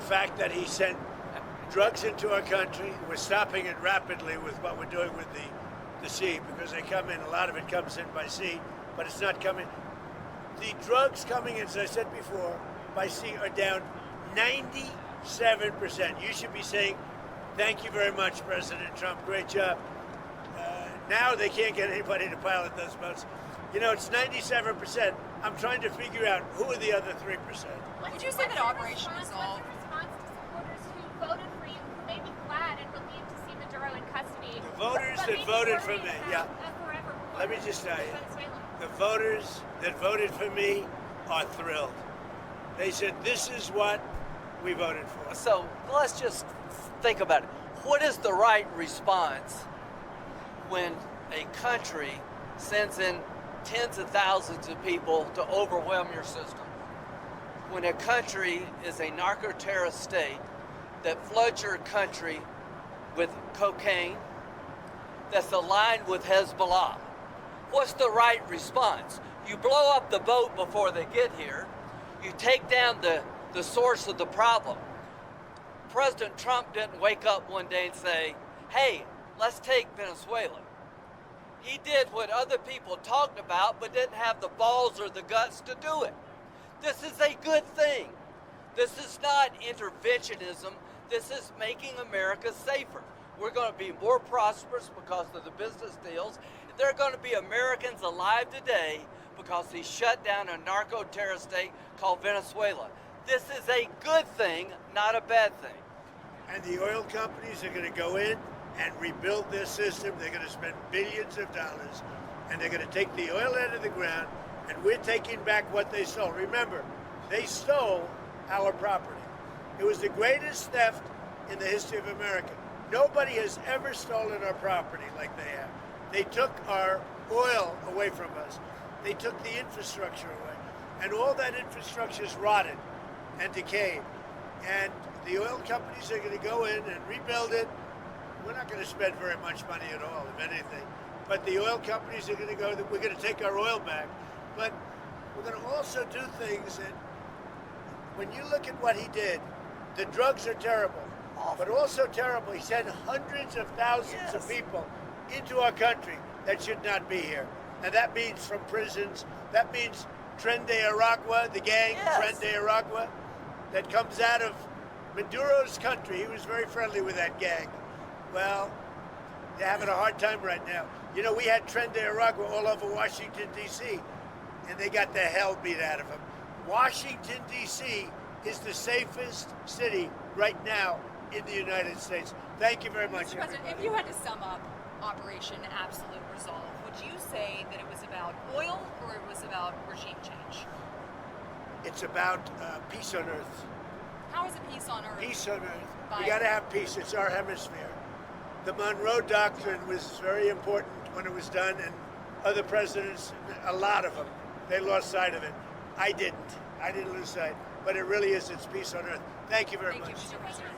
fact that he sent drugs into our country. We're stopping it rapidly with what we're doing with the sea, because they come in, a lot of it comes in by sea, but it's not coming. The drugs coming in, as I said before, by sea are down 97%. You should be saying, thank you very much, President Trump, great job. Now they can't get anybody to pilot those boats. You know, it's 97%. I'm trying to figure out who are the other 3%. Would you say that Operation Resolve? What's your response to supporters who voted for you, who may be glad and relieved to see Maduro in custody? The voters that voted for me, yeah. Let me just tell you, the voters that voted for me are thrilled. They said, this is what we voted for. So let's just think about it. What is the right response when a country sends in tens of thousands of people to overwhelm your system? When a country is a narco-terrorist state that floods your country with cocaine, that's aligned with Hezbollah, what's the right response? You blow up the boat before they get here. You take down the source of the problem. President Trump didn't wake up one day and say, hey, let's take Venezuela. He did what other people talked about, but didn't have the balls or the guts to do it. This is a good thing. This is not interventionism. This is making America safer. We're going to be more prosperous because of the business deals. There are going to be Americans alive today because he shut down a narco-terrorist state called Venezuela. This is a good thing, not a bad thing. And the oil companies are going to go in and rebuild their system. They're going to spend billions of dollars, and they're going to take the oil out of the ground, and we're taking back what they stole. Remember, they stole our property. It was the greatest theft in the history of America. Nobody has ever stolen our property like they have. They took our oil away from us. They took the infrastructure away. And all that infrastructure is rotted and decayed. And the oil companies are going to go in and rebuild it. We're not going to spend very much money at all, if anything. But the oil companies are going to go, we're going to take our oil back. But we're going to also do things that, when you look at what he did, the drugs are terrible, but also terrible. He sent hundreds of thousands of people into our country that should not be here. And that means from prisons, that means Tren de Aragua, the gang, Tren de Aragua, that comes out of Maduro's country. He was very friendly with that gang. Well, they're having a hard time right now. You know, we had Tren de Aragua all over Washington, D.C., and they got the hell beat out of them. Washington, D.C. is the safest city right now in the United States. Thank you very much, Mr. President, everybody. if you had to sum up Operation Absolute Resolve, would you say that it was about oil or it was about regime change? It's about peace on earth. How is it peace on earth? Peace on earth. By- We got to have peace. It's our hemisphere. The Monroe Doctrine was very important when it was done, and other presidents, a lot of them, they lost sight of it. I didn't. I didn't lose sight. But it really is, it's peace on earth. Thank you very much. Thank you, Mr. President.